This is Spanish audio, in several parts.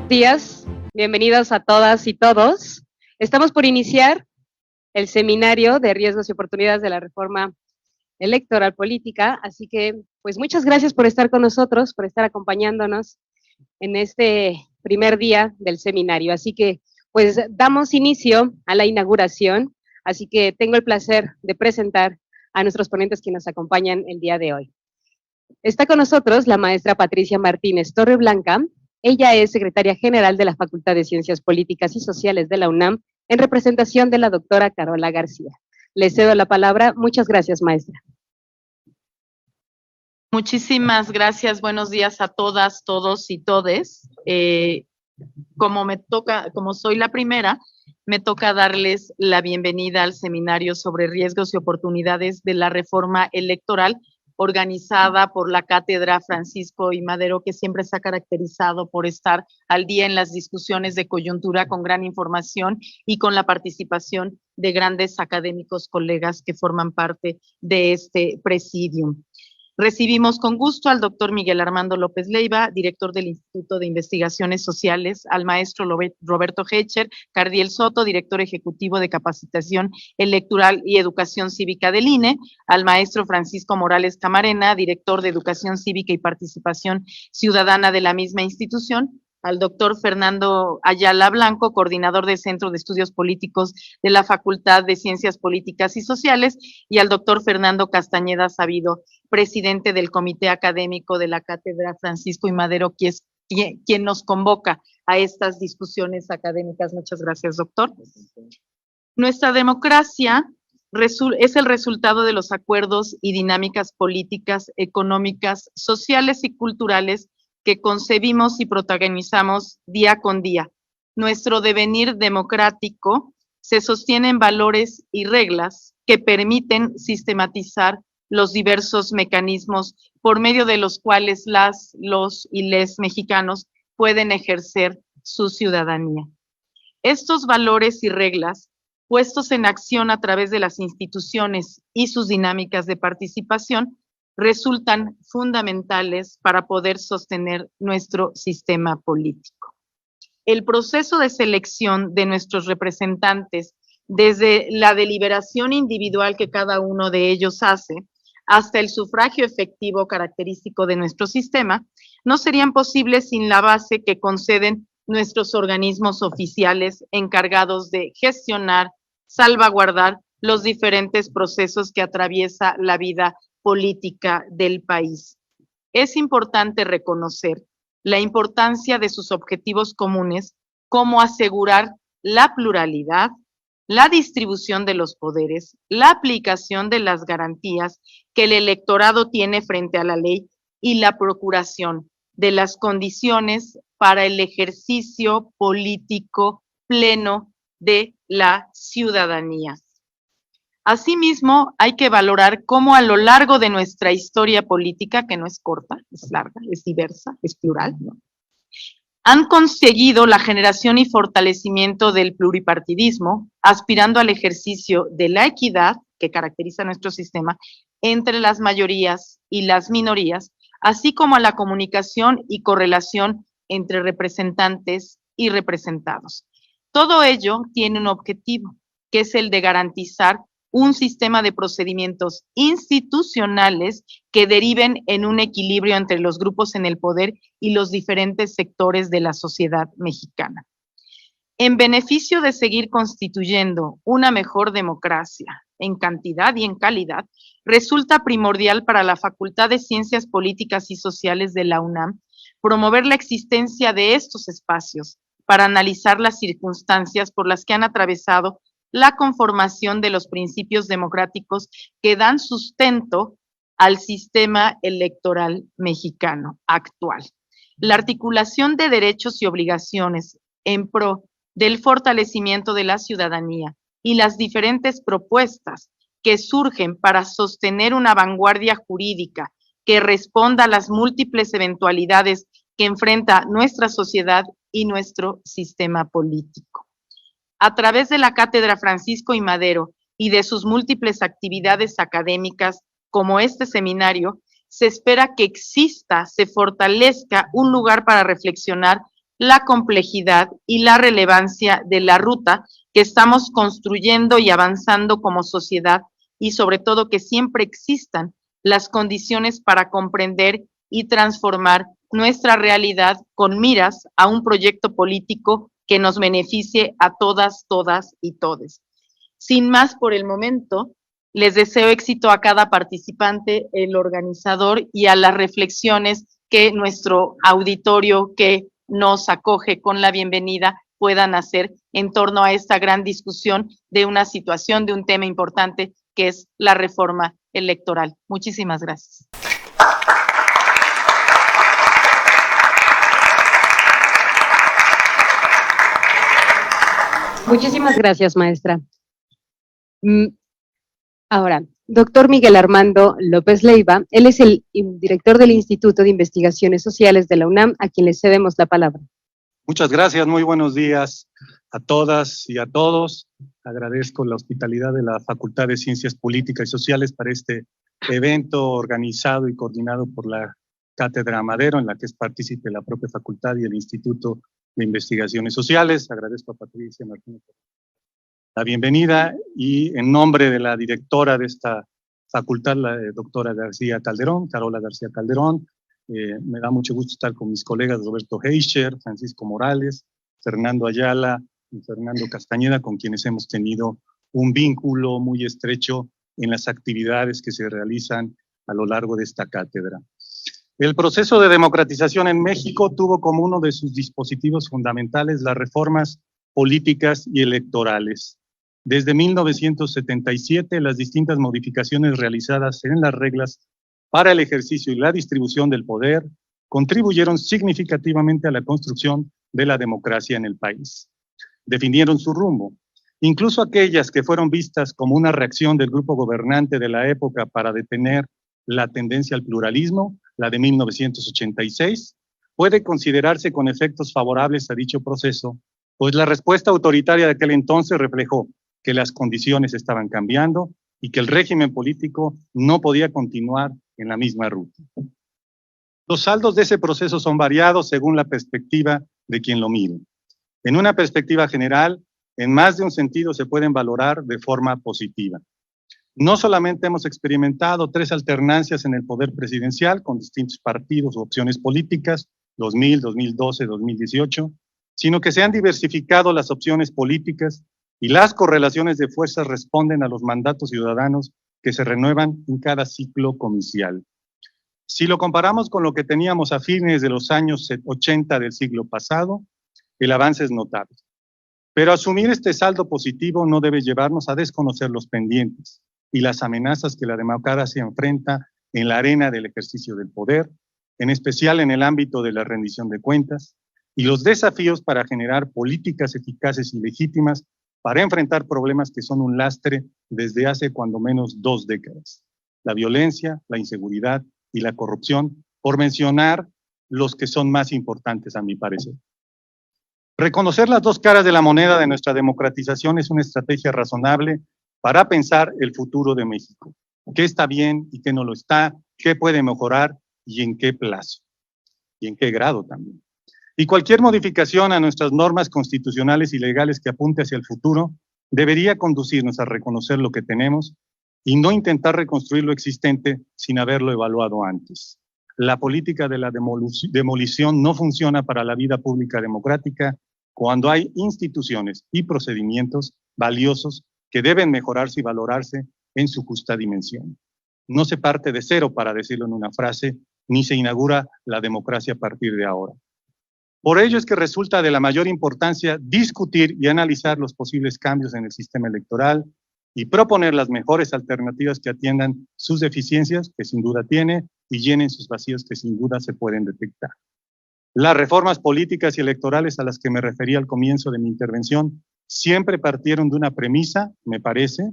Días, bienvenidos a todas y todos. Estamos por iniciar el seminario de riesgos y oportunidades de la reforma electoral política, así que pues muchas gracias por estar con nosotros, por estar acompañándonos en este primer día del seminario. Así que pues damos inicio a la inauguración, así que tengo el placer de presentar a nuestros ponentes que nos acompañan el día de hoy. Está con nosotros la maestra Patricia Martínez Torreblanca. Ella es secretaria general de la Facultad de Ciencias Políticas y Sociales de la UNAM, en representación de la doctora Carola García. Le cedo la palabra. Muchas gracias, maestra. Muchísimas gracias. Buenos días a todas, todos y todes. Como soy la primera, me toca darles la bienvenida al seminario sobre riesgos y oportunidades de la reforma electoral, organizada por la Cátedra Francisco I. Madero, que siempre se ha caracterizado por estar al día en las discusiones de coyuntura con gran información y con la participación de grandes académicos colegas que forman parte de este presidium. Recibimos con gusto al doctor Miguel Armando López Leiva, director del Instituto de Investigaciones Sociales, al maestro Roberto Hecher Cardiel Soto, director ejecutivo de Capacitación Electoral y Educación Cívica del INE, al maestro Francisco Morales Camarena, director de Educación Cívica y Participación Ciudadana de la misma institución, al doctor Fernando Ayala Blanco, coordinador del Centro de Estudios Políticos de la Facultad de Ciencias Políticas y Sociales, y al doctor Fernando Castañeda Sabido, presidente del Comité Académico de la Cátedra Francisco I. Madero, quien nos convoca a estas discusiones académicas. Muchas gracias, doctor. Nuestra democracia es el resultado de los acuerdos y dinámicas políticas, económicas, sociales y culturales que concebimos y protagonizamos día con día. Nuestro devenir democrático se sostiene en valores y reglas que permiten sistematizar los diversos mecanismos por medio de los cuales los y les mexicanos pueden ejercer su ciudadanía. Estos valores y reglas, puestos en acción a través de las instituciones y sus dinámicas de participación, resultan fundamentales para poder sostener nuestro sistema político. El proceso de selección de nuestros representantes, desde la deliberación individual que cada uno de ellos hace, hasta el sufragio efectivo característico de nuestro sistema, no serían posibles sin la base que conceden nuestros organismos oficiales encargados de gestionar, salvaguardar los diferentes procesos que atraviesa la vida política del país. Es importante reconocer la importancia de sus objetivos comunes, como asegurar la pluralidad, la distribución de los poderes, la aplicación de las garantías que el electorado tiene frente a la ley y la procuración de las condiciones para el ejercicio político pleno de la ciudadanía. Asimismo, hay que valorar cómo a lo largo de nuestra historia política, que no es corta, es larga, es diversa, es plural, ¿no?, han conseguido la generación y fortalecimiento del pluripartidismo, aspirando al ejercicio de la equidad que caracteriza nuestro sistema entre las mayorías y las minorías, así como a la comunicación y correlación entre representantes y representados. Todo ello tiene un objetivo, que es el de garantizar un sistema de procedimientos institucionales que deriven en un equilibrio entre los grupos en el poder y los diferentes sectores de la sociedad mexicana. En beneficio de seguir constituyendo una mejor democracia en cantidad y en calidad, resulta primordial para la Facultad de Ciencias Políticas y Sociales de la UNAM promover la existencia de estos espacios para analizar las circunstancias por las que han atravesado la conformación de los principios democráticos que dan sustento al sistema electoral mexicano actual. La articulación de derechos y obligaciones en pro del fortalecimiento de la ciudadanía y las diferentes propuestas que surgen para sostener una vanguardia jurídica que responda a las múltiples eventualidades que enfrenta nuestra sociedad y nuestro sistema político. A través de la Cátedra Francisco I. Madero y de sus múltiples actividades académicas, como este seminario, se espera que exista, se fortalezca un lugar para reflexionar la complejidad y la relevancia de la ruta que estamos construyendo y avanzando como sociedad, y sobre todo que siempre existan las condiciones para comprender y transformar nuestra realidad con miras a un proyecto político que nos beneficie a todas, todas y todes. Sin más por el momento, les deseo éxito a cada participante, el organizador y a las reflexiones que nuestro auditorio que nos acoge con la bienvenida puedan hacer en torno a esta gran discusión de una situación, de un tema importante que es la reforma electoral. Muchísimas gracias. Muchísimas gracias, maestra. Ahora, doctor Miguel Armando López Leiva, él es el director del Instituto de Investigaciones Sociales de la UNAM, a quien le cedemos la palabra. Muchas gracias, muy buenos días a todas y a todos. Agradezco la hospitalidad de la Facultad de Ciencias Políticas y Sociales para este evento organizado y coordinado por la Cátedra Madero, en la que es partícipe la propia facultad y el Instituto de Investigaciones Sociales. Agradezco a Patricia Martínez por la bienvenida y en nombre de la directora de esta facultad, la doctora García Calderón, Carola García Calderón, me da mucho gusto estar con mis colegas Roberto Heischer, Francisco Morales, Fernando Ayala y Fernando Castañeda, con quienes hemos tenido un vínculo muy estrecho en las actividades que se realizan a lo largo de esta cátedra. El proceso de democratización en México tuvo como uno de sus dispositivos fundamentales las reformas políticas y electorales. Desde 1977, las distintas modificaciones realizadas en las reglas para el ejercicio y la distribución del poder contribuyeron significativamente a la construcción de la democracia en el país. Definieron su rumbo. Incluso aquellas que fueron vistas como una reacción del grupo gobernante de la época para detener la tendencia al pluralismo, la de 1986, puede considerarse con efectos favorables a dicho proceso, pues la respuesta autoritaria de aquel entonces reflejó que las condiciones estaban cambiando y que el régimen político no podía continuar en la misma ruta. Los saldos de ese proceso son variados según la perspectiva de quien lo mire. En una perspectiva general, en más de un sentido se pueden valorar de forma positiva. No solamente hemos experimentado 3 alternancias en el poder presidencial con distintos partidos u opciones políticas, 2000, 2012, 2018, sino que se han diversificado las opciones políticas y las correlaciones de fuerzas responden a los mandatos ciudadanos que se renuevan en cada ciclo comicial. Si lo comparamos con lo que teníamos a fines de los años 80 del siglo pasado, el avance es notable. Pero asumir este saldo positivo no debe llevarnos a desconocer los pendientes y las amenazas que la democracia enfrenta en la arena del ejercicio del poder, en especial en el ámbito de la rendición de cuentas, y los desafíos para generar políticas eficaces y legítimas para enfrentar problemas que son un lastre desde hace cuando menos 2 décadas. La violencia, la inseguridad y la corrupción, por mencionar los que son más importantes a mi parecer. Reconocer las 2 caras de la moneda de nuestra democratización es una estrategia razonable para pensar el futuro de México. ¿Qué está bien y qué no lo está? ¿Qué puede mejorar y en qué plazo? Y en qué grado también. Y cualquier modificación a nuestras normas constitucionales y legales que apunte hacia el futuro debería conducirnos a reconocer lo que tenemos y no intentar reconstruir lo existente sin haberlo evaluado antes. La política de la demolición no funciona para la vida pública democrática cuando hay instituciones y procedimientos valiosos que deben mejorarse y valorarse en su justa dimensión. No se parte de cero, para decirlo en una frase, ni se inaugura la democracia a partir de ahora. Por ello es que resulta de la mayor importancia discutir y analizar los posibles cambios en el sistema electoral y proponer las mejores alternativas que atiendan sus deficiencias, que sin duda tiene, y llenen sus vacíos que sin duda se pueden detectar. Las reformas políticas y electorales a las que me referí al comienzo de mi intervención siempre partieron de una premisa, me parece,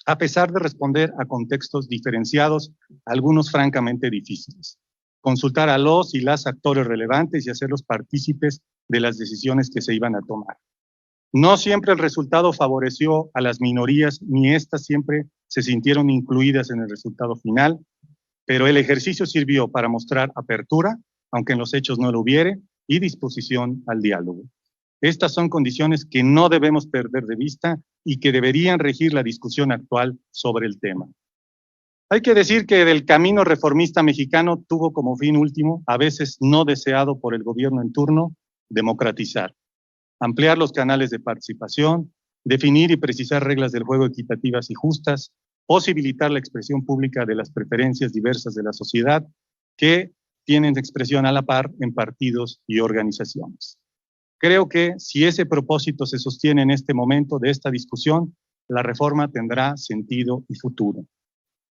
a pesar de responder a contextos diferenciados, algunos francamente difíciles. Consultar a los y las actores relevantes y hacerlos partícipes de las decisiones que se iban a tomar. No siempre el resultado favoreció a las minorías, ni éstas siempre se sintieron incluidas en el resultado final, pero el ejercicio sirvió para mostrar apertura, aunque en los hechos no lo hubiere, y disposición al diálogo. Estas son condiciones que no debemos perder de vista y que deberían regir la discusión actual sobre el tema. Hay que decir que el camino reformista mexicano tuvo como fin último, a veces no deseado por el gobierno en turno, democratizar, ampliar los canales de participación, definir y precisar reglas del juego equitativas y justas, posibilitar la expresión pública de las preferencias diversas de la sociedad que tienen expresión a la par en partidos y organizaciones. Creo que si ese propósito se sostiene en este momento de esta discusión, la reforma tendrá sentido y futuro.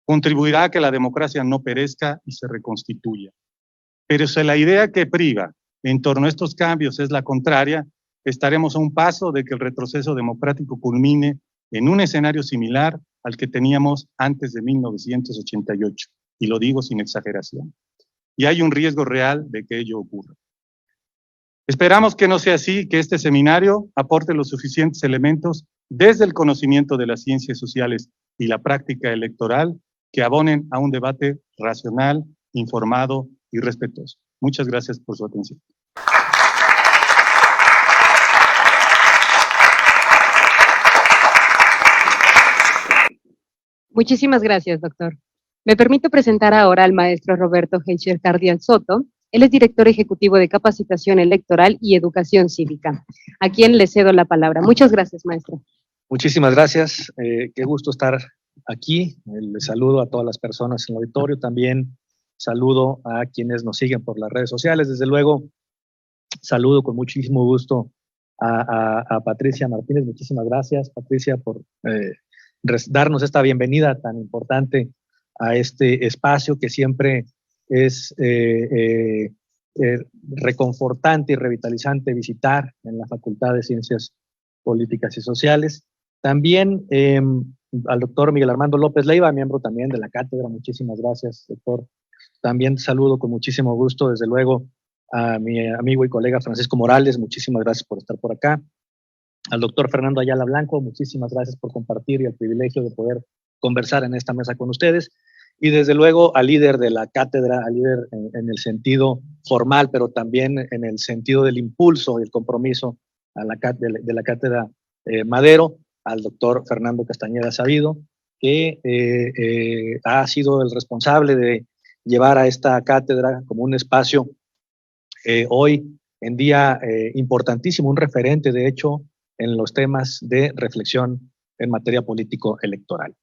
Contribuirá a que la democracia no perezca y se reconstituya. Pero si la idea que priva en torno a estos cambios es la contraria, estaremos a un paso de que el retroceso democrático culmine en un escenario similar al que teníamos antes de 1988, y lo digo sin exageración. Y hay un riesgo real de que ello ocurra. Esperamos que no sea así, que este seminario aporte los suficientes elementos desde el conocimiento de las ciencias sociales y la práctica electoral que abonen a un debate racional, informado y respetuoso. Muchas gracias por su atención. Muchísimas gracias, doctor. Me permito presentar ahora al maestro Roberto Heicher Cardial Soto. Él es director ejecutivo de Capacitación Electoral y Educación Cívica, a quien le cedo la palabra. Muchas gracias, maestro. Muchísimas gracias. Qué gusto estar aquí. Les saludo a todas las personas en el auditorio. También saludo a quienes nos siguen por las redes sociales. Desde luego, saludo con muchísimo gusto a Patricia Martínez. Muchísimas gracias, Patricia, por darnos esta bienvenida tan importante a este espacio que siempre es reconfortante y revitalizante visitar en la Facultad de Ciencias Políticas y Sociales. También al doctor Miguel Armando López Leiva, miembro también de la cátedra. Muchísimas gracias, doctor. También saludo con muchísimo gusto, desde luego, a mi amigo y colega Francisco Morales. Muchísimas gracias por estar por acá. Al doctor Fernando Ayala Blanco, muchísimas gracias por compartir y el privilegio de poder conversar en esta mesa con ustedes. Y desde luego al líder de la cátedra, al líder en el sentido formal, pero también en el sentido del impulso y el compromiso de la cátedra Madero, al doctor Fernando Castañeda Sabido, que ha sido el responsable de llevar a esta cátedra como un espacio hoy en día importantísimo, un referente de hecho en los temas de reflexión en materia político-electoral.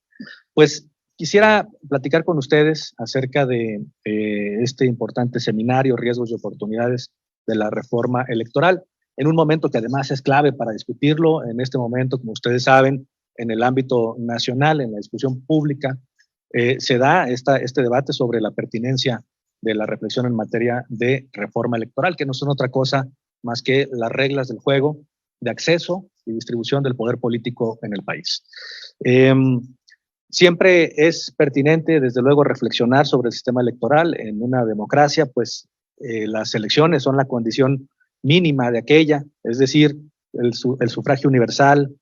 Pues quisiera platicar con ustedes acerca de este importante seminario, Riesgos y Oportunidades de la Reforma Electoral, en un momento que además es clave para discutirlo. En este momento, como ustedes saben, en el ámbito nacional, en la discusión pública, se da este debate sobre la pertinencia de la reflexión en materia de reforma electoral, que no son otra cosa más que las reglas del juego de acceso y distribución del poder político en el país. Siempre es pertinente, desde luego, reflexionar sobre el sistema electoral en una democracia, pues las elecciones son la condición mínima de aquella, es decir, el sufragio universal,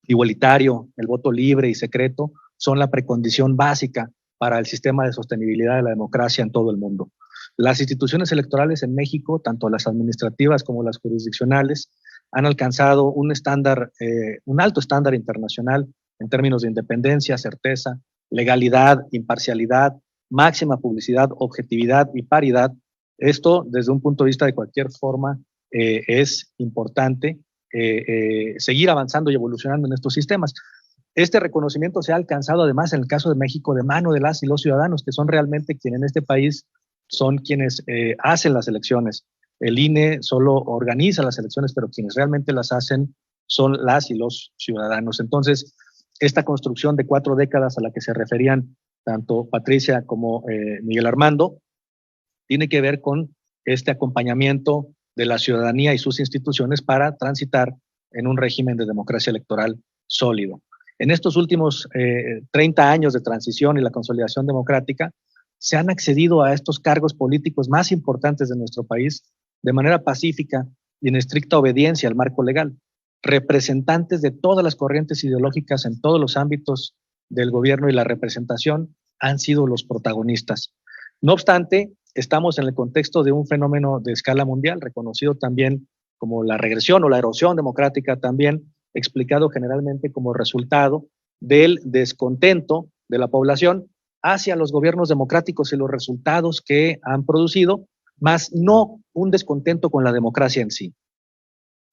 igualitario, el voto libre y secreto, son la precondición básica para el sistema de sostenibilidad de la democracia en todo el mundo. Las instituciones electorales en México, tanto las administrativas como las jurisdiccionales, han alcanzado un alto estándar internacional en términos de independencia, certeza, legalidad, imparcialidad, máxima publicidad, objetividad y paridad. Esto, desde un punto de vista de cualquier forma, es importante seguir avanzando y evolucionando en estos sistemas. Este reconocimiento se ha alcanzado además en el caso de México de mano de las y los ciudadanos, que son realmente quienes en este país son quienes hacen las elecciones. El INE solo organiza las elecciones, pero quienes realmente las hacen son las y los ciudadanos. Entonces, esta construcción de 4 décadas a la que se referían tanto Patricia como Miguel Armando tiene que ver con este acompañamiento de la ciudadanía y sus instituciones para transitar en un régimen de democracia electoral sólido. En estos últimos 30 años de transición y la consolidación democrática, se han accedido a estos cargos políticos más importantes de nuestro país de manera pacífica y en estricta obediencia al marco legal. Representantes de todas las corrientes ideológicas en todos los ámbitos del gobierno y la representación han sido los protagonistas. No obstante, estamos en el contexto de un fenómeno de escala mundial, reconocido también como la regresión o la erosión democrática, también explicado generalmente como resultado del descontento de la población hacia los gobiernos democráticos y los resultados que han producido, más no un descontento con la democracia en sí.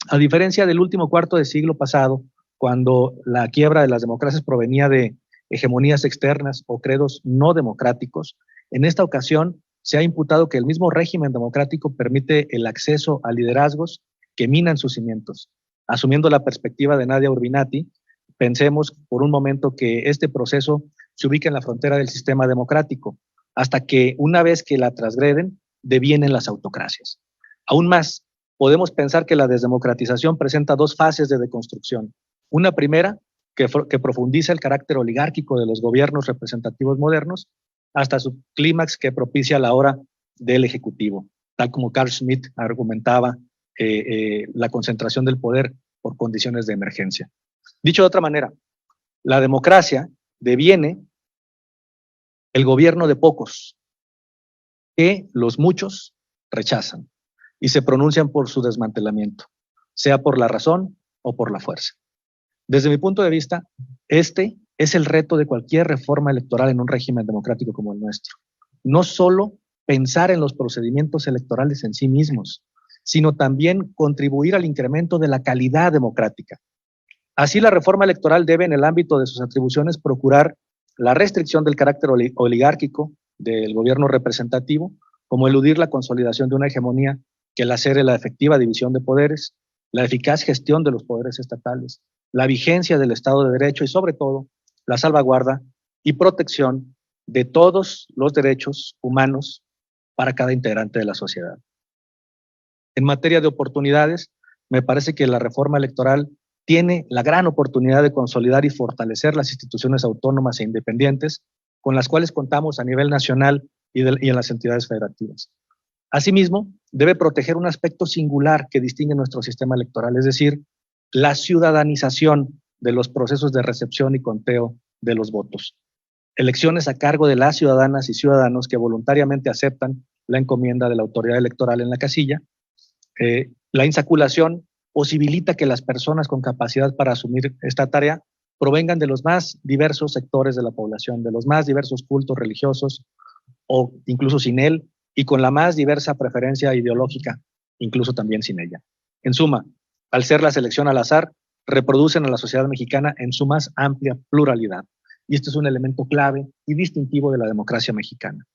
A diferencia del último cuarto de siglo pasado, cuando la quiebra de las democracias provenía de hegemonías externas o credos no democráticos, en esta ocasión se ha imputado que el mismo régimen democrático permite el acceso a liderazgos que minan sus cimientos. Asumiendo la perspectiva de Nadia Urbinati, pensemos por un momento que este proceso se ubica en la frontera del sistema democrático, hasta que una vez que la transgreden, devienen las autocracias. Aún más, podemos pensar que la desdemocratización presenta dos fases de deconstrucción. Una primera, que profundiza el carácter oligárquico de los gobiernos representativos modernos, hasta su clímax que propicia la hora del Ejecutivo, tal como Carl Schmitt argumentaba la concentración del poder por condiciones de emergencia. Dicho de otra manera, la democracia deviene el gobierno de pocos, que los muchos rechazan y se pronuncian por su desmantelamiento, sea por la razón o por la fuerza. Desde mi punto de vista, este es el reto de cualquier reforma electoral en un régimen democrático como el nuestro. No solo pensar en los procedimientos electorales en sí mismos, sino también contribuir al incremento de la calidad democrática. Así, la reforma electoral debe, en el ámbito de sus atribuciones, procurar la restricción del carácter oligárquico del gobierno representativo, como eludir la consolidación de una hegemonía que lacere la efectiva división de poderes, la eficaz gestión de los poderes estatales, la vigencia del Estado de Derecho y, sobre todo, la salvaguarda y protección de todos los derechos humanos para cada integrante de la sociedad. En materia de oportunidades, me parece que la reforma electoral tiene la gran oportunidad de consolidar y fortalecer las instituciones autónomas e independientes con las cuales contamos a nivel nacional y en las entidades federativas. Asimismo, debe proteger un aspecto singular que distingue nuestro sistema electoral, es decir, la ciudadanización de los procesos de recepción y conteo de los votos. Elecciones a cargo de las ciudadanas y ciudadanos que voluntariamente aceptan la encomienda de la autoridad electoral en la casilla. La insaculación posibilita que las personas con capacidad para asumir esta tarea provengan de los más diversos sectores de la población, de los más diversos cultos religiosos o incluso sin él, y con la más diversa preferencia ideológica, incluso también sin ella. En suma, al ser la selección al azar, reproducen a la sociedad mexicana en su más amplia pluralidad. Y este es un elemento clave y distintivo de la democracia mexicana.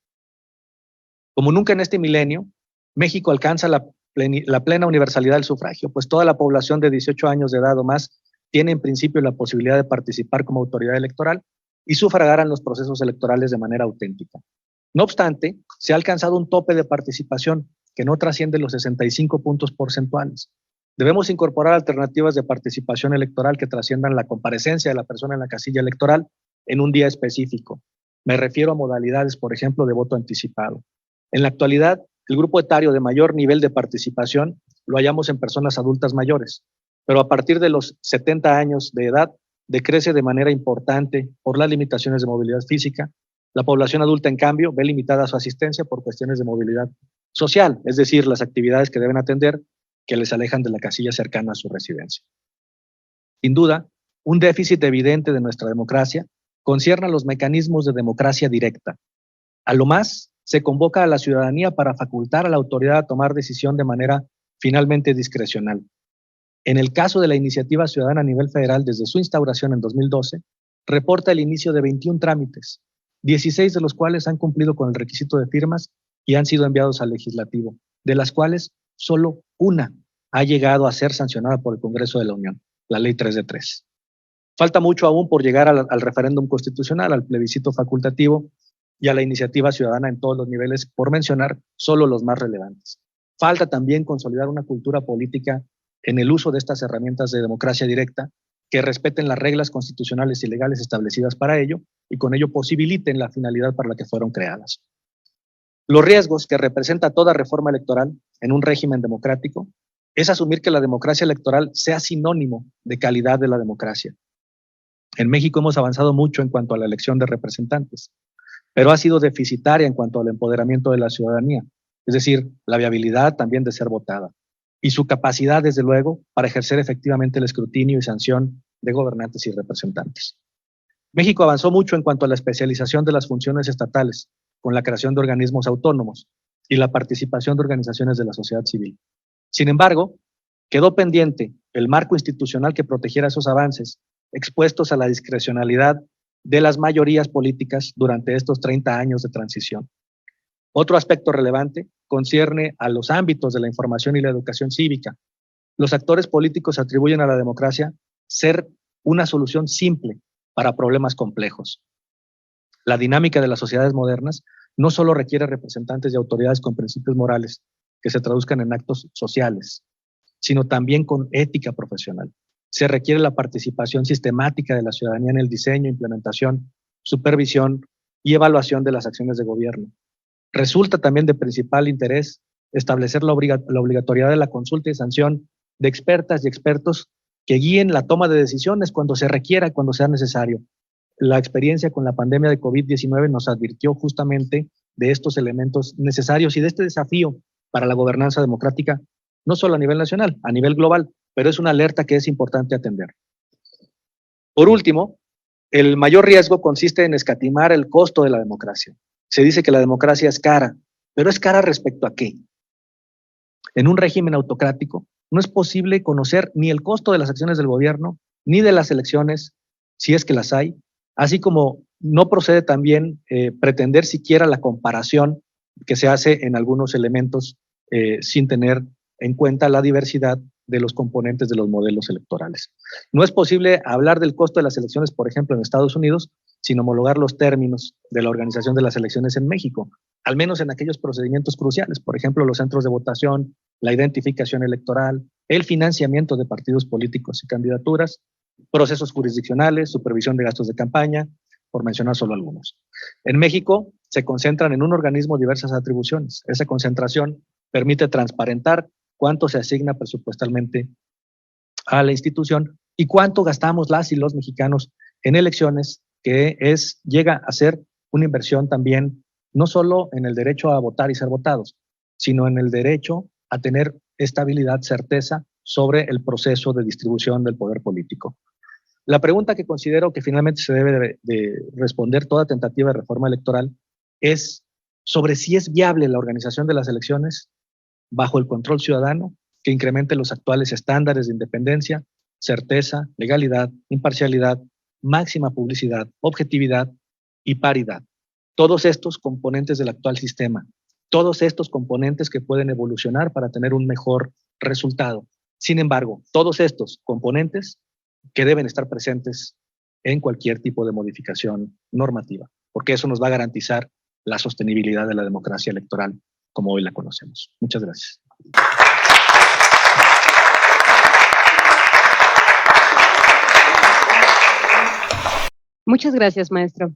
Como nunca en este milenio, México alcanza la plena universalidad del sufragio, pues toda la población de 18 años de edad o más tiene en principio la posibilidad de participar como autoridad electoral y sufragar en los procesos electorales de manera auténtica. No obstante, se ha alcanzado un tope de participación que no trasciende los 65 puntos porcentuales. Debemos incorporar alternativas de participación electoral que trasciendan la comparecencia de la persona en la casilla electoral en un día específico. Me refiero a modalidades, por ejemplo, de voto anticipado. En la actualidad, el grupo etario de mayor nivel de participación lo hallamos en personas adultas mayores, pero a partir de los 70 años de edad decrece de manera importante por las limitaciones de movilidad física. La población adulta, en cambio, ve limitada su asistencia por cuestiones de movilidad social, es decir, las actividades que deben atender que les alejan de la casilla cercana a su residencia. Sin duda, un déficit evidente de nuestra democracia concierne a los mecanismos de democracia directa. A lo más, se convoca a la ciudadanía para facultar a la autoridad a tomar decisión de manera finalmente discrecional. En el caso de la iniciativa ciudadana a nivel federal, desde su instauración en 2012, reporta el inicio de 21 trámites, 16 de los cuales han cumplido con el requisito de firmas y han sido enviados al legislativo, de las cuales solo una ha llegado a ser sancionada por el Congreso de la Unión, la Ley 3 de 3. Falta mucho aún por llegar al referéndum constitucional, al plebiscito facultativo y a la iniciativa ciudadana en todos los niveles, por mencionar solo los más relevantes. Falta también consolidar una cultura política en el uso de estas herramientas de democracia directa que respeten las reglas constitucionales y legales establecidas para ello y con ello posibiliten la finalidad para la que fueron creadas. Los riesgos que representa toda reforma electoral en un régimen democrático es asumir que la democracia electoral sea sinónimo de calidad de la democracia. En México hemos avanzado mucho en cuanto a la elección de representantes, pero ha sido deficitaria en cuanto al empoderamiento de la ciudadanía, es decir, la viabilidad también de ser votada, y su capacidad, desde luego, para ejercer efectivamente el escrutinio y sanción de gobernantes y representantes. México avanzó mucho en cuanto a la especialización de las funciones estatales, con la creación de organismos autónomos y la participación de organizaciones de la sociedad civil. Sin embargo, quedó pendiente el marco institucional que protegiera esos avances, expuestos a la discrecionalidad de las mayorías políticas durante estos 30 años de transición. Otro aspecto relevante concierne a los ámbitos de la información y la educación cívica. Los actores políticos atribuyen a la democracia ser una solución simple para problemas complejos. La dinámica de las sociedades modernas no solo requiere representantes y autoridades con principios morales que se traduzcan en actos sociales, sino también con ética profesional. Se requiere la participación sistemática de la ciudadanía en el diseño, implementación, supervisión y evaluación de las acciones de gobierno. Resulta también de principal interés establecer la obligatoriedad de la consulta y sanción de expertas y expertos que guíen la toma de decisiones cuando se requiera, cuando sea necesario. La experiencia con la pandemia de COVID-19 nos advirtió justamente de estos elementos necesarios y de este desafío para la gobernanza democrática, no solo a nivel nacional, a nivel global, pero es una alerta que es importante atender. Por último, el mayor riesgo consiste en escatimar el costo de la democracia. Se dice que la democracia es cara, pero ¿es cara respecto a qué? En un régimen autocrático no es posible conocer ni el costo de las acciones del gobierno, ni de las elecciones, si es que las hay, así como no procede también pretender siquiera la comparación que se hace en algunos elementos sin tener en cuenta la diversidad de los componentes de los modelos electorales. No es posible hablar del costo de las elecciones, por ejemplo, en Estados Unidos, sin homologar los términos de la organización de las elecciones en México, al menos en aquellos procedimientos cruciales, por ejemplo, los centros de votación, la identificación electoral, el financiamiento de partidos políticos y candidaturas, procesos jurisdiccionales, supervisión de gastos de campaña, por mencionar solo algunos. En México se concentran en un organismo diversas atribuciones. Esa concentración permite transparentar cuánto se asigna presupuestalmente a la institución y cuánto gastamos las y los mexicanos en elecciones, que llega a ser una inversión también no solo en el derecho a votar y ser votados, sino en el derecho a tener estabilidad, certeza sobre el proceso de distribución del poder político. La pregunta que considero que finalmente se debe de responder toda tentativa de reforma electoral es sobre si es viable la organización de las elecciones bajo el control ciudadano que incremente los actuales estándares de independencia, certeza, legalidad, imparcialidad, máxima publicidad, objetividad y paridad. Todos estos componentes del actual sistema, todos estos componentes que pueden evolucionar para tener un mejor resultado. Sin embargo, todos estos componentes que deben estar presentes en cualquier tipo de modificación normativa, porque eso nos va a garantizar la sostenibilidad de la democracia electoral como hoy la conocemos. Muchas gracias. Muchas gracias, maestro.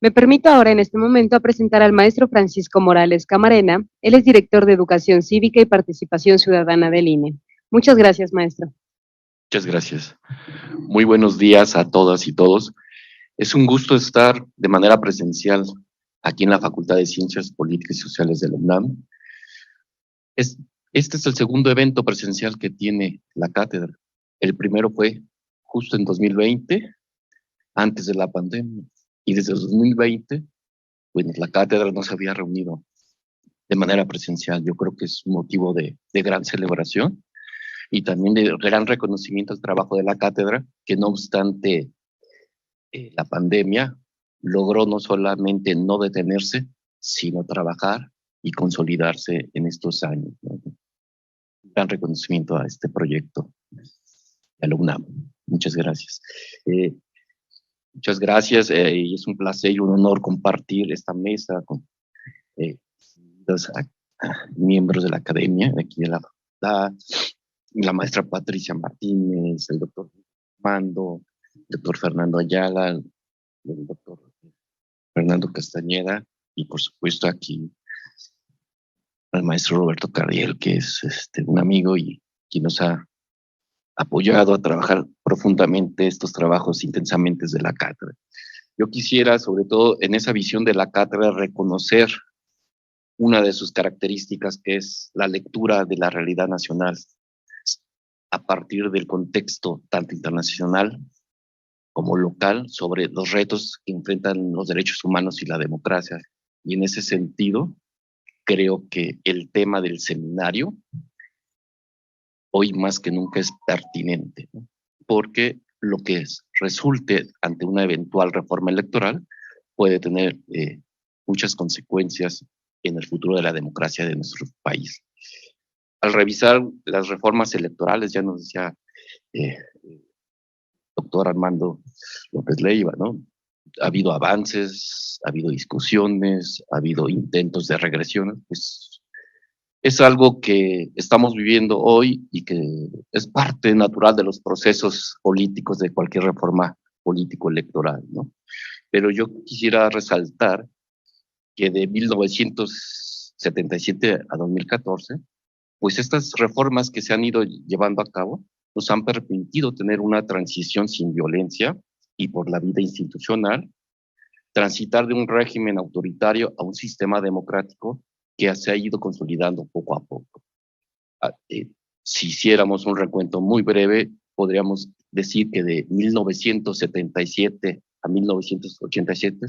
Me permito ahora en este momento presentar al maestro Francisco Morales Camarena. Él es director de Educación Cívica y Participación Ciudadana del INE. Muchas gracias, maestro. Muchas gracias. Muy buenos días a todas y todos. Es un gusto estar de manera presencial aquí en la Facultad de Ciencias Políticas y Sociales de la UNAM. Este es el segundo evento presencial que tiene la cátedra. El primero fue justo en 2020, antes de la pandemia, y desde el 2020, bueno, la cátedra no se había reunido de manera presencial. Yo creo que es un motivo de gran celebración y también de gran reconocimiento al trabajo de la cátedra, que no obstante la pandemia, logró no solamente no detenerse, sino trabajar y consolidarse en estos años, ¿no? Un gran reconocimiento a este proyecto de la UNAM. Muchas gracias. Muchas gracias, y es un placer y un honor compartir esta mesa con los miembros de la academia, aquí de la facultad, la maestra Patricia Martínez, el doctor Mando, el doctor Fernando Ayala, el doctor Fernando Castañeda, y por supuesto aquí al maestro Roberto Cardiel, que es un amigo y quien nos ha apoyado a trabajar profundamente estos trabajos intensamente desde la cátedra. Yo quisiera, sobre todo en esa visión de la cátedra, reconocer una de sus características, que es la lectura de la realidad nacional a partir del contexto tanto internacional como local sobre los retos que enfrentan los derechos humanos y la democracia. Y en ese sentido, creo que el tema del seminario hoy más que nunca es pertinente, ¿no? Porque lo que resulte ante una eventual reforma electoral puede tener muchas consecuencias en el futuro de la democracia de nuestro país. Al revisar las reformas electorales, ya nos decía doctor Armando López Leiva, ¿no? Ha habido avances, ha habido discusiones, ha habido intentos de regresión, pues es algo que estamos viviendo hoy y que es parte natural de los procesos políticos de cualquier reforma político-electoral, ¿no? Pero yo quisiera resaltar que de 1977 a 2014, pues estas reformas que se han ido llevando a cabo nos han permitido tener una transición sin violencia y por la vida institucional, transitar de un régimen autoritario a un sistema democrático que se ha ido consolidando poco a poco. Si hiciéramos un recuento muy breve, podríamos decir que de 1977 a 1987,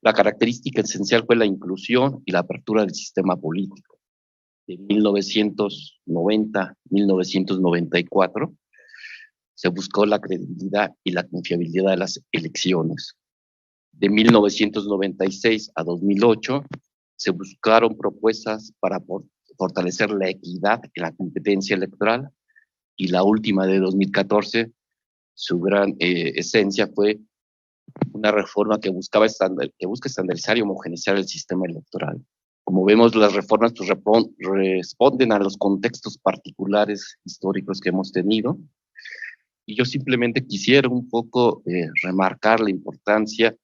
la característica esencial fue la inclusión y la apertura del sistema político. De 1990 a 1994, se buscó la credibilidad y la confiabilidad de las elecciones. De 1996 a 2008, se buscaron propuestas para fortalecer la equidad en la competencia electoral, y la última de 2014, su gran esencia fue una reforma que busca estandarizar y homogeneizar el sistema electoral. Como vemos, las reformas pues, responden a los contextos particulares históricos que hemos tenido, y yo simplemente quisiera un poco remarcar la importancia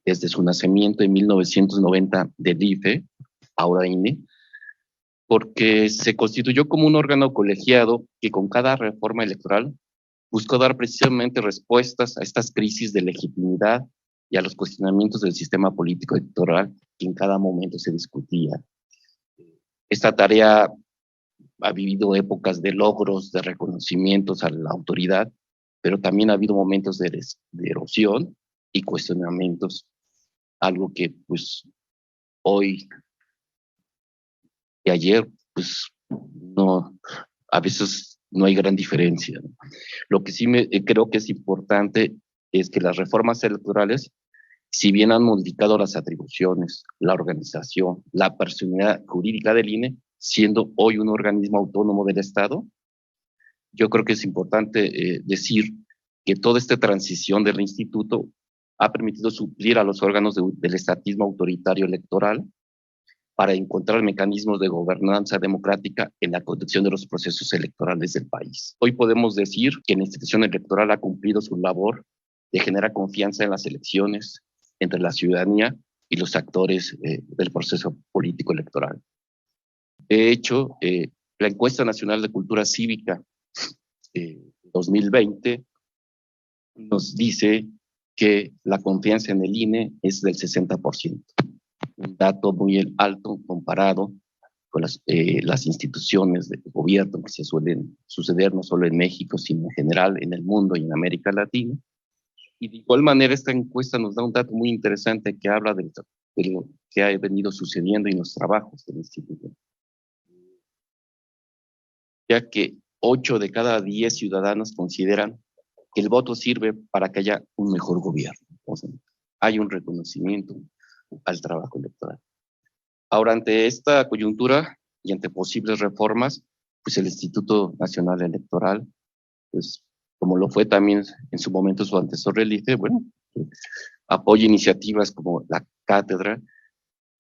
desde su nacimiento en 1990 del IFE, ahora INE, porque se constituyó como un órgano colegiado que con cada reforma electoral buscó dar precisamente respuestas a estas crisis de legitimidad y a los cuestionamientos del sistema político electoral que en cada momento se discutía. Esta tarea ha vivido épocas de logros, de reconocimientos a la autoridad, pero también ha habido momentos de erosión y cuestionamientos, algo que pues hoy y ayer pues no, a veces no hay gran diferencia, ¿no? Lo que sí creo que es importante es que las reformas electorales, si bien han modificado las atribuciones, la organización, la personalidad jurídica del INE, siendo hoy un organismo autónomo del Estado, yo creo que es importante decir que toda esta transición del instituto ha permitido suplir a los órganos del estatismo autoritario electoral para encontrar mecanismos de gobernanza democrática en la conducción de los procesos electorales del país. Hoy podemos decir que la institución electoral ha cumplido su labor de generar confianza en las elecciones entre la ciudadanía y los actores del proceso político electoral. De hecho, la encuesta nacional de cultura cívica 2020 nos dice que la confianza en el INE es del 60%, un dato muy alto comparado con las instituciones de gobierno que se suelen suceder no solo en México, sino en general en el mundo y en América Latina. Y de igual manera esta encuesta nos da un dato muy interesante que habla de lo que ha venido sucediendo en los trabajos del instituto, ya que 8 de cada 10 ciudadanos consideran que el voto sirve para que haya un mejor gobierno. O sea, hay un reconocimiento al trabajo electoral. Ahora, ante esta coyuntura y ante posibles reformas, pues el Instituto Nacional Electoral, pues como lo fue también en su momento su antecesor el IFE, bueno, apoya iniciativas como la cátedra,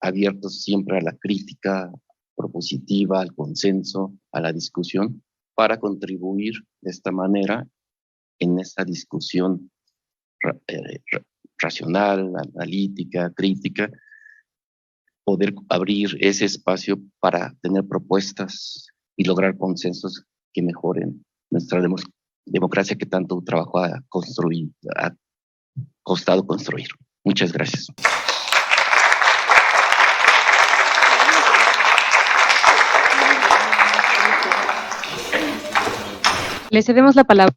abiertos siempre a la crítica propositiva, al consenso, a la discusión, para contribuir de esta manera en esta discusión racional, analítica, crítica, poder abrir ese espacio para tener propuestas y lograr consensos que mejoren nuestra democracia que tanto trabajo ha construido, ha costado construir. Muchas gracias. Le cedemos la palabra.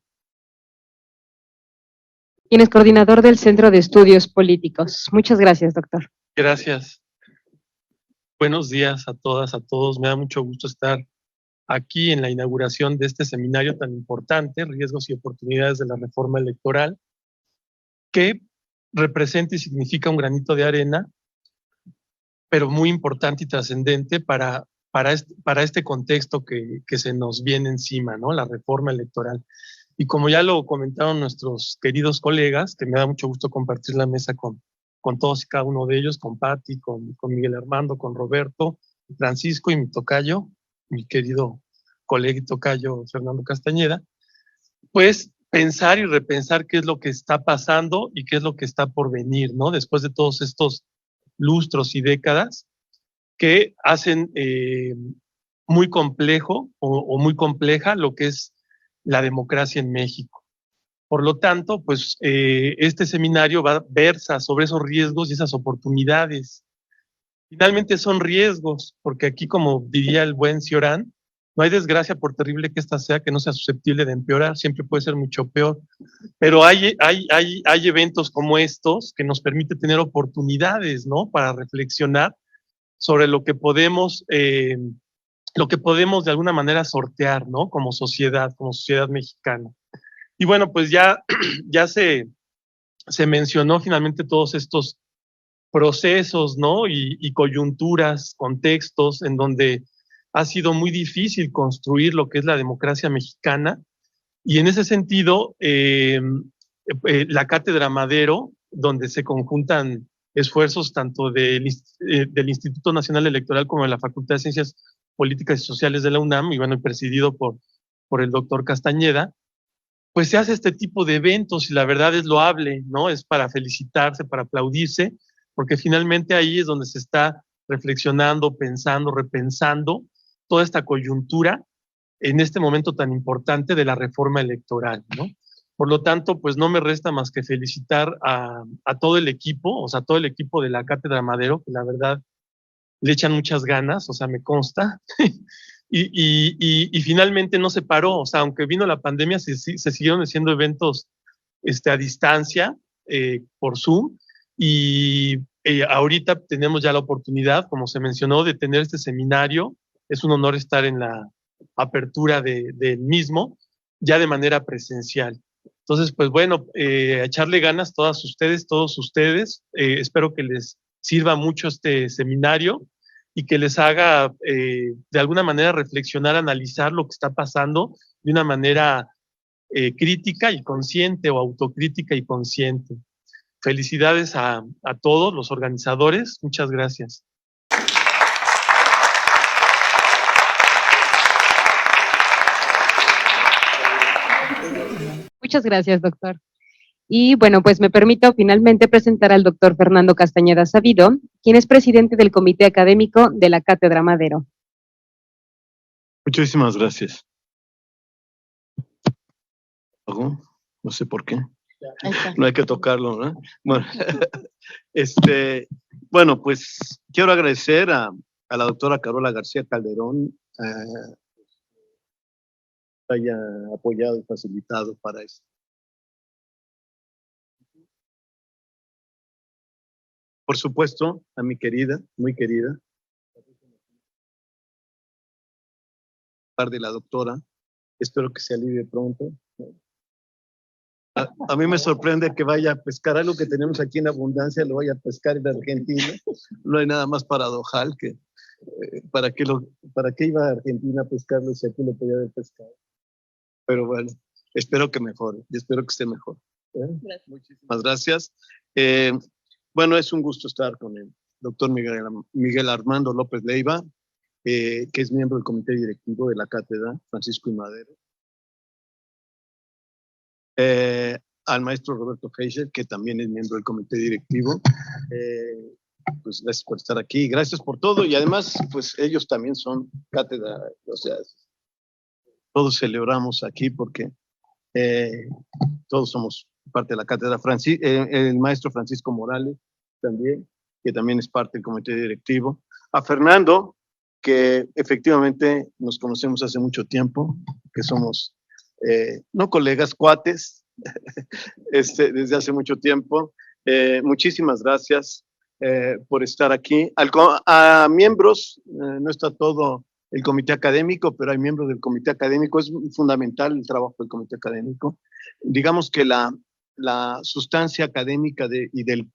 Quien es coordinador del Centro de Estudios Políticos. Muchas gracias, doctor. Gracias. Buenos días a todas, a todos. Me da mucho gusto estar aquí en la inauguración de este seminario tan importante, Riesgos y Oportunidades de la Reforma Electoral, que representa y significa un granito de arena, pero muy importante y trascendente para este contexto que se nos viene encima, ¿no? La reforma electoral. Y como ya lo comentaron nuestros queridos colegas, que me da mucho gusto compartir la mesa con todos y cada uno de ellos, con Patti, con Miguel Armando, con Roberto, Francisco y mi tocayo, mi querido colega y tocayo Fernando Castañeda, pues pensar y repensar qué es lo que está pasando y qué es lo que está por venir, ¿no? Después de todos estos lustros y décadas que hacen muy complejo o muy compleja lo que es la democracia en México. Por lo tanto, pues este seminario versa sobre esos riesgos y esas oportunidades. Finalmente son riesgos, porque aquí, como diría el buen Cioran, no hay desgracia, por terrible que ésta sea, que no sea susceptible de empeorar, siempre puede ser mucho peor. Pero hay eventos como estos que nos permiten tener oportunidades, ¿no? Para reflexionar sobre lo que podemos de alguna manera sortear, ¿no? Como sociedad mexicana. Y bueno, pues ya se mencionó finalmente todos estos procesos, ¿no? Y coyunturas, contextos en donde ha sido muy difícil construir lo que es la democracia mexicana. Y en ese sentido, la Cátedra Madero, donde se conjuntan esfuerzos tanto del Instituto Nacional Electoral como de la Facultad de Ciencias Políticas y Sociales de la UNAM, y bueno, presidido por el doctor Castañeda, pues se hace este tipo de eventos y la verdad es loable, ¿no? Es para felicitarse, para aplaudirse, porque finalmente ahí es donde se está reflexionando, pensando, repensando toda esta coyuntura en este momento tan importante de la reforma electoral, ¿no? Por lo tanto, pues no me resta más que felicitar a todo el equipo, o sea, todo el equipo de la Cátedra Madero, que la verdad le echan muchas ganas, o sea, me consta. Y finalmente no se paró, o sea, aunque vino la pandemia, se siguieron haciendo eventos a distancia por Zoom y ahorita tenemos ya la oportunidad, como se mencionó, de tener este seminario. Es un honor estar en la apertura del mismo, ya de manera presencial. Entonces, pues bueno, echarle ganas todos ustedes. Espero que les sirva mucho este seminario y que les haga de alguna manera reflexionar, analizar lo que está pasando de una manera crítica y consciente o autocrítica y consciente. Felicidades a todos los organizadores. Muchas gracias. Muchas gracias, doctor. Y bueno, pues me permito finalmente presentar al doctor Fernando Castañeda Sabido, quien es presidente del Comité Académico de la Cátedra Madero. Muchísimas gracias. No sé por qué. No hay que tocarlo, ¿no? Bueno, bueno, pues quiero agradecer a la doctora Carola García Calderón haya apoyado y facilitado para esto. Por supuesto, a mi querida, muy querida, de la doctora, espero que se alivie pronto. A mí me sorprende que vaya a pescar algo que tenemos aquí en abundancia, lo vaya a pescar en Argentina. No hay nada más paradojal que ¿para qué iba a Argentina a pescarlo si aquí lo podía haber pescado? Pero bueno, espero que mejore y espero que esté mejor. Muchísimas gracias. Bueno, es un gusto estar con el doctor Miguel Armando López Leiva, que es miembro del comité directivo de la Cátedra Francisco y Madero. Al maestro Roberto Geisel, que también es miembro del comité directivo. Pues gracias por estar aquí, gracias por todo, y además, pues ellos también son cátedra, o sea, todos celebramos aquí porque todos somos parte de la cátedra, el maestro Francisco Morales también, que también es parte del comité directivo, a Fernando, que efectivamente nos conocemos hace mucho tiempo, que somos no colegas, cuates, desde hace mucho tiempo. Muchísimas gracias por estar aquí. A miembros, no está todo el comité académico, pero hay miembros del comité académico. Es fundamental el trabajo del comité académico. Digamos que la sustancia académica de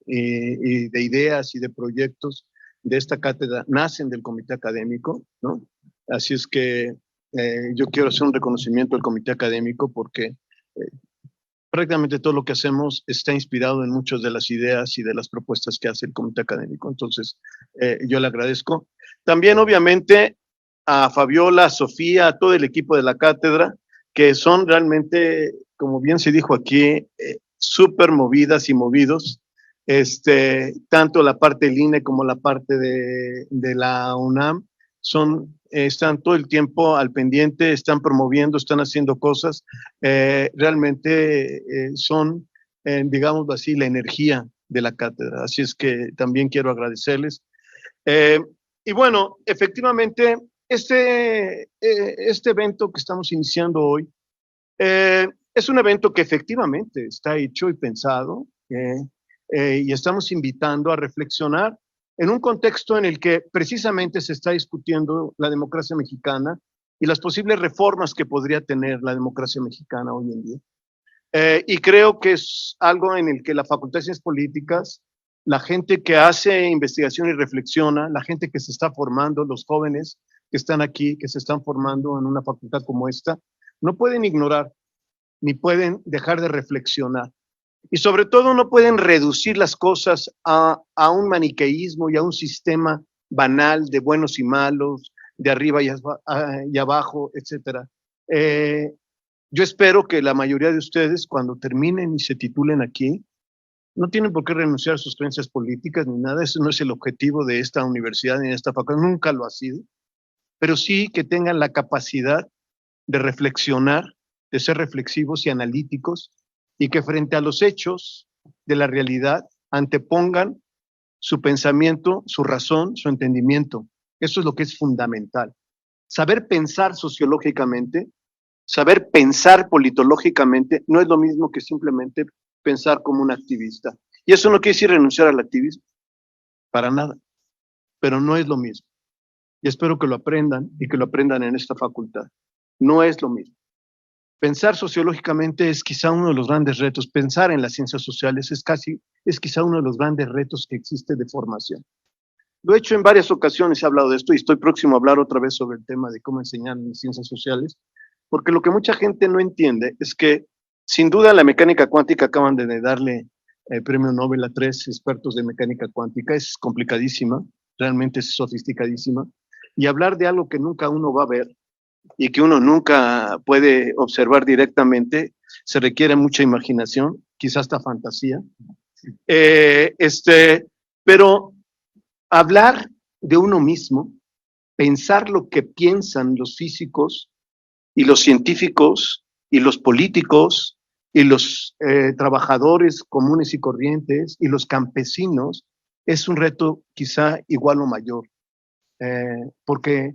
ideas y de proyectos de esta cátedra nacen del comité académico, ¿no? Así es que yo quiero hacer un reconocimiento al comité académico porque prácticamente todo lo que hacemos está inspirado en muchas de las ideas y de las propuestas que hace el comité académico. Entonces, yo le agradezco. También, obviamente, a Fabiola, a Sofía, a todo el equipo de la cátedra, que son realmente, como bien se dijo aquí, súper movidas y movidos. Tanto la parte del INE como la parte de la UNAM están todo el tiempo al pendiente, están promoviendo, están haciendo cosas. Realmente son, digamos así, la energía de la cátedra. Así es que también quiero agradecerles. Y bueno, efectivamente, este evento que estamos iniciando hoy es un evento que efectivamente está hecho y pensado y estamos invitando a reflexionar en un contexto en el que precisamente se está discutiendo la democracia mexicana y las posibles reformas que podría tener la democracia mexicana hoy en día. Y creo que es algo en el que la Facultad de Ciencias Políticas, la gente que hace investigación y reflexiona, la gente que se está formando, los jóvenes que están aquí, que se están formando en una facultad como esta, no pueden ignorar ni pueden dejar de reflexionar. Y sobre todo no pueden reducir las cosas a un maniqueísmo y a un sistema banal de buenos y malos, de arriba y abajo, etc. Yo espero que la mayoría de ustedes, cuando terminen y se titulen aquí, no tienen por qué renunciar a sus creencias políticas ni nada. Eso no es el objetivo de esta universidad ni de esta facultad, nunca lo ha sido. Pero sí que tengan la capacidad de reflexionar, de ser reflexivos y analíticos, y que frente a los hechos de la realidad antepongan su pensamiento, su razón, su entendimiento. Eso es lo que es fundamental. Saber pensar sociológicamente, saber pensar politológicamente, no es lo mismo que simplemente pensar como un activista. Y eso no quiere decir renunciar al activismo, para nada, pero no es lo mismo. Y espero que lo aprendan y que lo aprendan en esta facultad. No es lo mismo. Pensar sociológicamente es quizá uno de los grandes retos. Pensar en las ciencias sociales es quizá uno de los grandes retos que existe de formación. Lo he hecho en varias ocasiones, he hablado de esto y estoy próximo a hablar otra vez sobre el tema de cómo enseñar en ciencias sociales, porque lo que mucha gente no entiende es que, sin duda, la mecánica cuántica acaban de darle el premio Nobel a 3 expertos de mecánica cuántica, es complicadísima, realmente es sofisticadísima, y hablar de algo que nunca uno va a ver, y que uno nunca puede observar directamente, se requiere mucha imaginación, quizás hasta fantasía. Pero hablar de uno mismo, pensar lo que piensan los físicos y los científicos y los políticos y los trabajadores comunes y corrientes y los campesinos, es un reto quizá igual o mayor, porque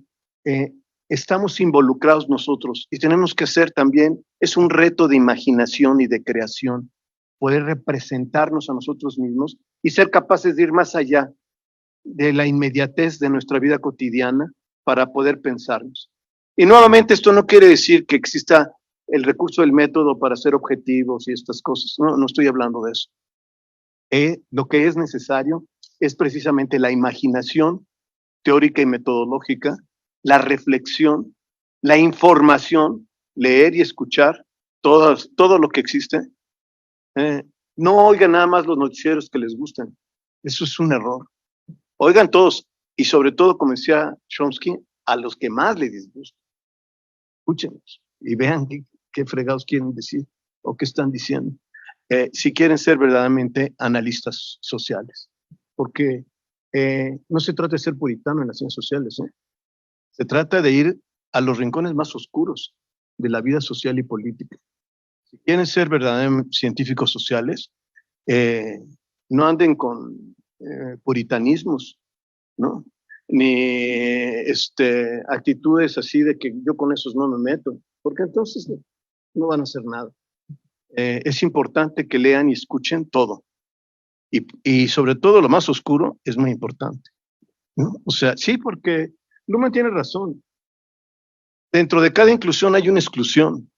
estamos involucrados nosotros y tenemos que hacer también, es un reto de imaginación y de creación, poder representarnos a nosotros mismos y ser capaces de ir más allá de la inmediatez de nuestra vida cotidiana para poder pensarnos. Y nuevamente esto no quiere decir que exista el recurso del método para ser objetivos y estas cosas, no estoy hablando de eso. Lo que es necesario es precisamente la imaginación teórica y metodológica, la reflexión, la información, leer y escuchar todo lo que existe. No oigan nada más los noticieros que les gustan. Eso es un error. Oigan todos, y sobre todo, como decía Chomsky, a los que más les disgusta. Escúchenlos y vean qué fregados quieren decir o qué están diciendo. Si quieren ser verdaderamente analistas sociales. Porque no se trata de ser puritano en las ciencias sociales, Se trata de ir a los rincones más oscuros de la vida social y política. Si quieren ser verdaderamente científicos sociales, no anden con puritanismos, ¿no? Ni actitudes así de que yo con esos no me meto, porque entonces no van a hacer nada. Es importante que lean y escuchen todo. Y sobre todo lo más oscuro es muy importante, ¿no? O sea, sí, porque Luhmann tiene razón. Dentro de cada inclusión hay una exclusión.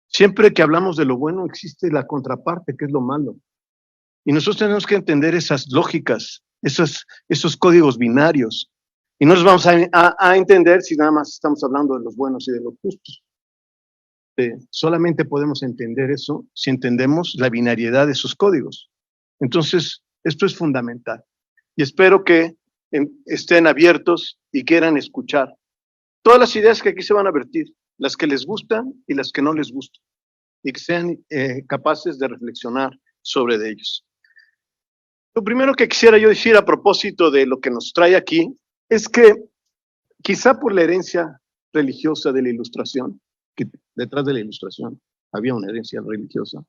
Siempre que hablamos de lo bueno existe la contraparte, que es lo malo. Y nosotros tenemos que entender esas lógicas, esos códigos binarios. Y no los vamos a entender si nada más estamos hablando de los buenos y de los justos. Solamente podemos entender eso si entendemos la binariedad de esos códigos. Entonces, esto es fundamental. Y espero que estén abiertos y quieran escuchar todas las ideas que aquí se van a vertir, las que les gustan y las que no les gustan, y que sean capaces de reflexionar sobre ellos. Lo primero que quisiera yo decir a propósito de lo que nos trae aquí es que quizá por la herencia religiosa de la Ilustración, que detrás de la Ilustración había una herencia religiosa,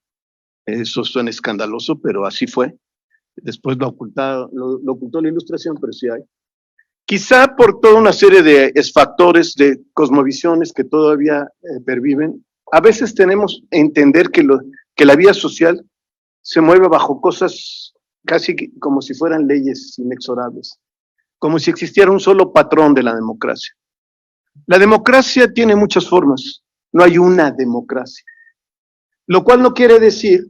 eso suena escandaloso, pero así fue. Después lo ocultó la Ilustración, pero sí hay. Quizá por toda una serie de factores, de cosmovisiones que todavía perviven, a veces tenemos que entender que la vida social se mueve bajo cosas casi como si fueran leyes inexorables, como si existiera un solo patrón de la democracia. La democracia tiene muchas formas, no hay una democracia, lo cual no quiere decir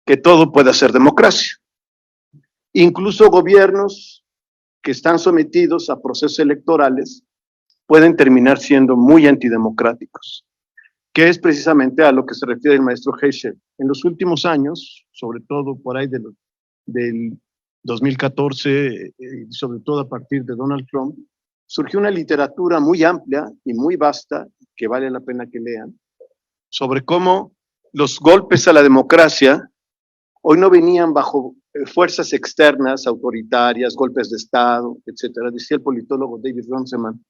que todo pueda ser democracia. Incluso gobiernos que están sometidos a procesos electorales pueden terminar siendo muy antidemocráticos, que es precisamente a lo que se refiere el maestro Heschel. En los últimos años, sobre todo por ahí del 2014, y sobre todo a partir de Donald Trump, surgió una literatura muy amplia y muy vasta, que vale la pena que lean, sobre cómo los golpes a la democracia hoy no venían bajo fuerzas externas, autoritarias, golpes de Estado, etcétera. Decía el politólogo David Runciman.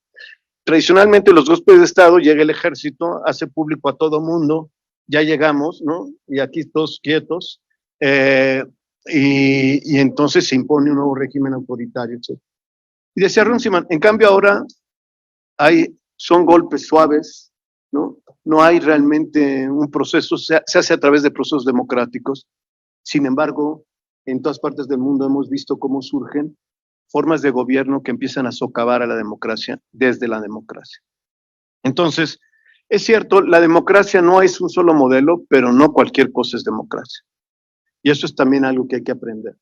Tradicionalmente los golpes de Estado, llega el ejército, hace público a todo mundo, ya llegamos, ¿no? Y aquí todos quietos, y entonces se impone un nuevo régimen autoritario, etc. Y decía Runciman, en cambio ahora son golpes suaves, ¿no? No hay realmente un proceso, se hace a través de procesos democráticos. Sin embargo, en todas partes del mundo hemos visto cómo surgen formas de gobierno que empiezan a socavar a la democracia desde la democracia. Entonces, es cierto, la democracia no es un solo modelo, pero no cualquier cosa es democracia. Y eso es también algo que hay que aprender.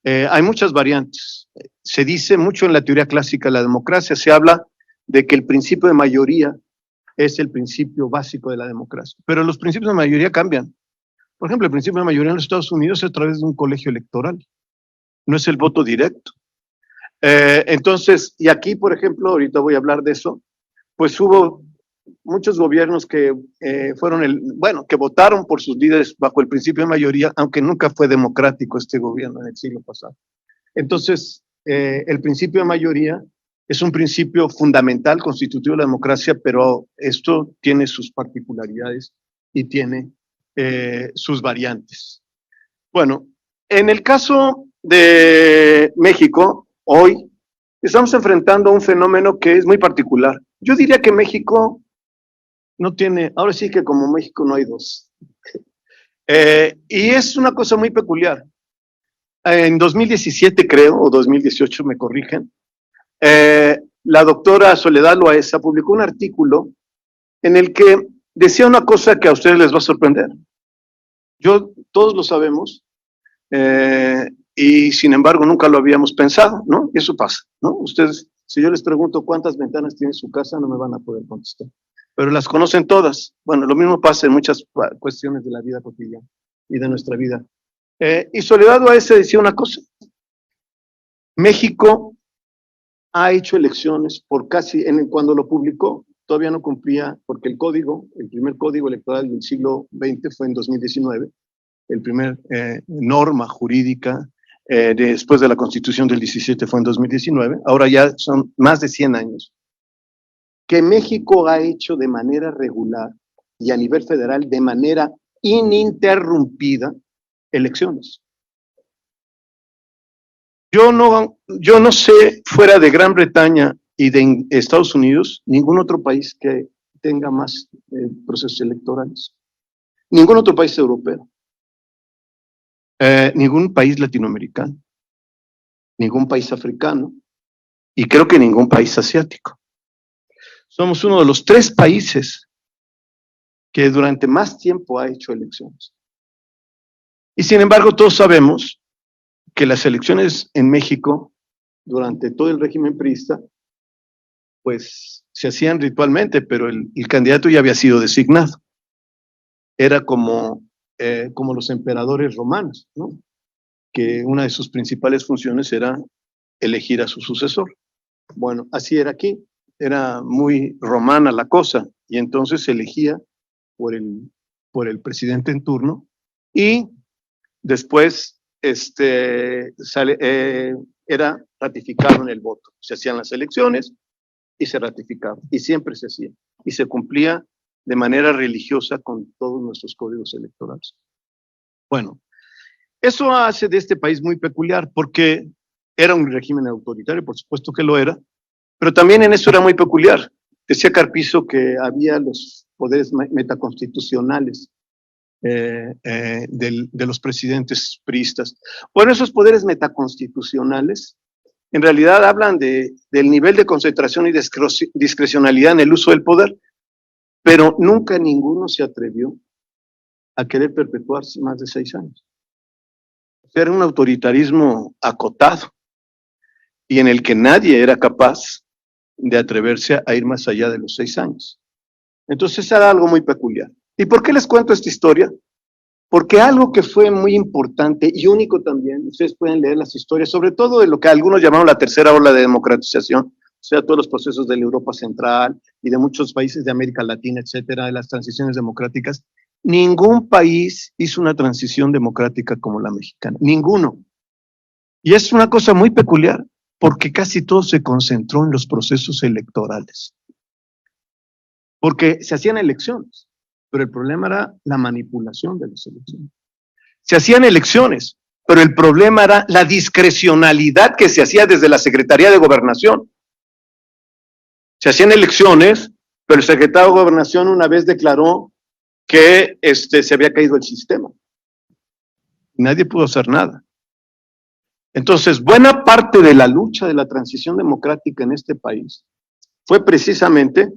Hay muchas variantes. Se dice mucho en la teoría clásica de la democracia, se habla de que el principio de mayoría es el principio básico de la democracia, pero los principios de mayoría cambian. Por ejemplo, el principio de mayoría en los Estados Unidos es a través de un colegio electoral, no es el voto directo. Entonces, y aquí, por ejemplo, ahorita voy a hablar de eso, pues hubo muchos gobiernos que que votaron por sus líderes bajo el principio de mayoría, aunque nunca fue democrático este gobierno en el siglo pasado. Entonces, el principio de mayoría es un principio fundamental, constitutivo de la democracia, pero esto tiene sus particularidades y tiene sus variantes. Bueno, en el caso de México, hoy estamos enfrentando un fenómeno que es muy particular. Yo diría que México no tiene, ahora sí que como México no hay dos. Y es una cosa muy peculiar. En 2017 creo, o 2018 me corrigen, la doctora Soledad Loaesa publicó un artículo en el que decía una cosa que a ustedes les va a sorprender. Todos lo sabemos, y sin embargo nunca lo habíamos pensado, ¿no? Eso pasa, ¿no? Ustedes, si yo les pregunto cuántas ventanas tiene su casa, no me van a poder contestar, pero las conocen todas. Bueno, lo mismo pasa en muchas cuestiones de la vida cotidiana y de nuestra vida. Y Soledad Loaesa decía una cosa: México ha hecho elecciones por cuando lo publicó, todavía no cumplía, porque el primer código electoral del siglo XX fue en 2019, el primer norma jurídica después de la Constitución del 17 fue en 2019, ahora ya son más de 100 años, que México ha hecho de manera regular y a nivel federal de manera ininterrumpida elecciones. Yo no sé, fuera de Gran Bretaña y de Estados Unidos, ningún otro país que tenga más procesos electorales. Ningún otro país europeo. Ningún país latinoamericano. Ningún país africano. Y creo que ningún país asiático. Somos uno de los 3 países que durante más tiempo ha hecho elecciones. Y sin embargo, todos sabemos que las elecciones en México, durante todo el régimen priista, pues se hacían ritualmente, pero el candidato ya había sido designado. Era como los emperadores romanos, ¿no? Que una de sus principales funciones era elegir a su sucesor. Bueno, así era aquí, era muy romana la cosa, y entonces se elegía por el presidente en turno, y después era ratificado en el voto. Se hacían las elecciones y se ratificaba, y siempre se hacía, y se cumplía de manera religiosa con todos nuestros códigos electorales. Bueno, eso hace de este país muy peculiar, porque era un régimen autoritario, por supuesto que lo era, pero también en eso era muy peculiar. Decía Carpizo que había los poderes metaconstitucionales de los presidentes priistas. Bueno, esos poderes metaconstitucionales en realidad hablan del nivel de concentración y discrecionalidad en el uso del poder, pero nunca ninguno se atrevió a querer perpetuarse más de 6 años. Era un autoritarismo acotado y en el que nadie era capaz de atreverse a ir más allá de los 6 años. Entonces era algo muy peculiar. ¿Y por qué les cuento esta historia? Porque algo que fue muy importante y único también, ustedes pueden leer las historias, sobre todo de lo que algunos llamaron la tercera ola de democratización, o sea, todos los procesos de la Europa Central y de muchos países de América Latina, etcétera, de las transiciones democráticas. Ningún país hizo una transición democrática como la mexicana, ninguno. Y es una cosa muy peculiar, porque casi todo se concentró en los procesos electorales. Porque se hacían elecciones, pero el problema era la manipulación de las elecciones. Se hacían elecciones, pero el problema era la discrecionalidad que se hacía desde la Secretaría de Gobernación. Se hacían elecciones, pero el secretario de Gobernación una vez declaró que se había caído el sistema. Nadie pudo hacer nada. Entonces, buena parte de la lucha de la transición democrática en este país fue precisamente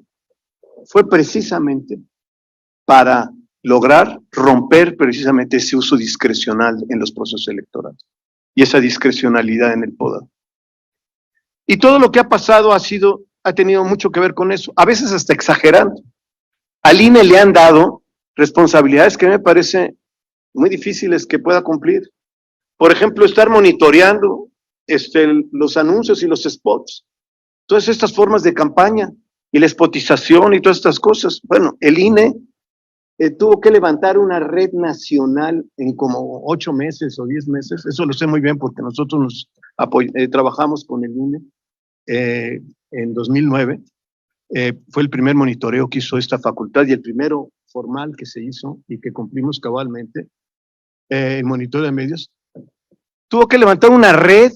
para lograr romper precisamente ese uso discrecional en los procesos electorales y esa discrecionalidad en el poder. Y todo lo que ha pasado ha tenido mucho que ver con eso, a veces hasta exagerando. Al INE le han dado responsabilidades que me parece muy difíciles que pueda cumplir. Por ejemplo, estar monitoreando los anuncios y los spots, todas estas formas de campaña y la spotización y todas estas cosas. Bueno, el INE tuvo que levantar una red nacional en como 8 meses o 10 meses, eso lo sé muy bien porque nosotros trabajamos con el INE en 2009, fue el primer monitoreo que hizo esta facultad y el primero formal que se hizo y que cumplimos cabalmente, el monitoreo de medios. Tuvo que levantar una red,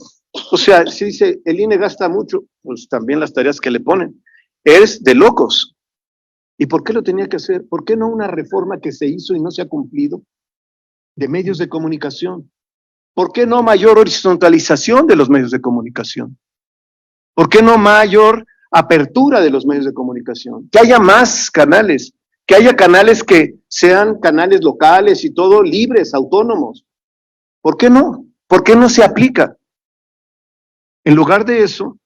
o sea, si dice el INE gasta mucho, pues también las tareas que le ponen, es de locos. ¿Y por qué lo tenía que hacer? ¿Por qué no una reforma que se hizo y no se ha cumplido de medios de comunicación? ¿Por qué no mayor horizontalización de los medios de comunicación? ¿Por qué no mayor apertura de los medios de comunicación? Que haya más canales, que haya canales que sean canales locales y todo libres, autónomos. ¿Por qué no? ¿Por qué no se aplica? En lugar de eso,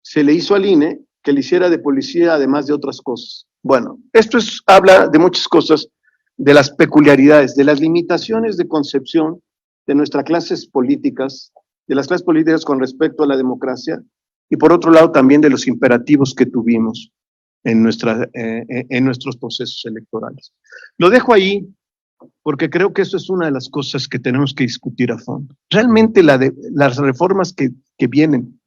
se le hizo al INE que le hiciera de policía además de otras cosas. Bueno, esto habla de muchas cosas, de las peculiaridades, de las limitaciones de concepción de nuestras clases políticas, de las clases políticas con respecto a la democracia, y por otro lado también de los imperativos que tuvimos en nuestros procesos electorales. Lo dejo ahí porque creo que eso es una de las cosas que tenemos que discutir a fondo. Realmente las reformas que vienen,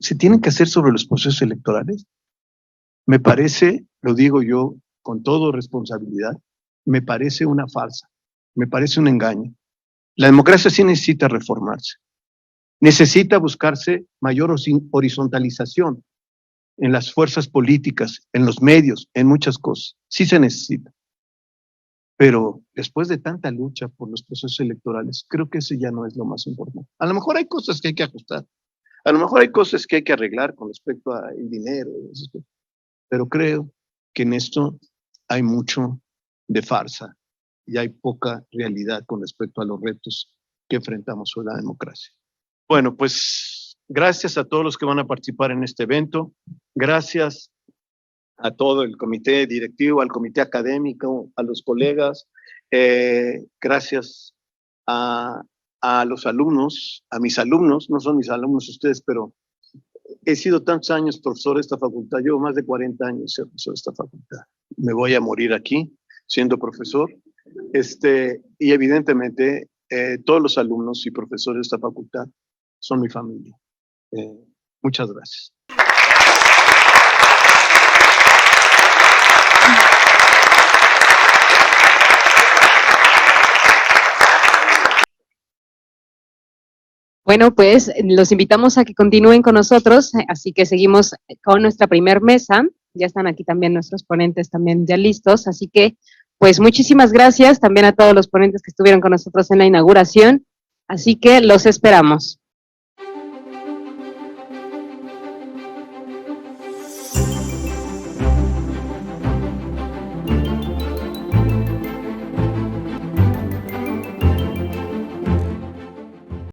¿se tienen que hacer sobre los procesos electorales? Me parece, lo digo yo, con toda responsabilidad, me parece una farsa, me parece un engaño. La democracia sí necesita reformarse, necesita buscarse mayor horizontalización en las fuerzas políticas, en los medios, en muchas cosas, sí se necesita. Pero después de tanta lucha por los procesos electorales, creo que ese ya no es lo más importante. A lo mejor hay cosas que hay que ajustar, a lo mejor hay cosas que hay que arreglar con respecto al dinero, pero creo que en esto hay mucho de farsa y hay poca realidad con respecto a los retos que enfrentamos hoy la democracia. Bueno, pues gracias a todos los que van a participar en este evento, gracias a todo el comité directivo, al comité académico, a los colegas, gracias a los alumnos, a mis alumnos, no son mis alumnos ustedes, pero he sido tantos años profesor de esta facultad, llevo más de 40 años siendo profesor de esta facultad. Me voy a morir aquí siendo profesor, y evidentemente todos los alumnos y profesores de esta facultad son mi familia. Muchas gracias. Bueno, pues los invitamos a que continúen con nosotros, así que seguimos con nuestra primer mesa. Ya están aquí también nuestros ponentes también ya listos, así que pues muchísimas gracias también a todos los ponentes que estuvieron con nosotros en la inauguración, así que los esperamos.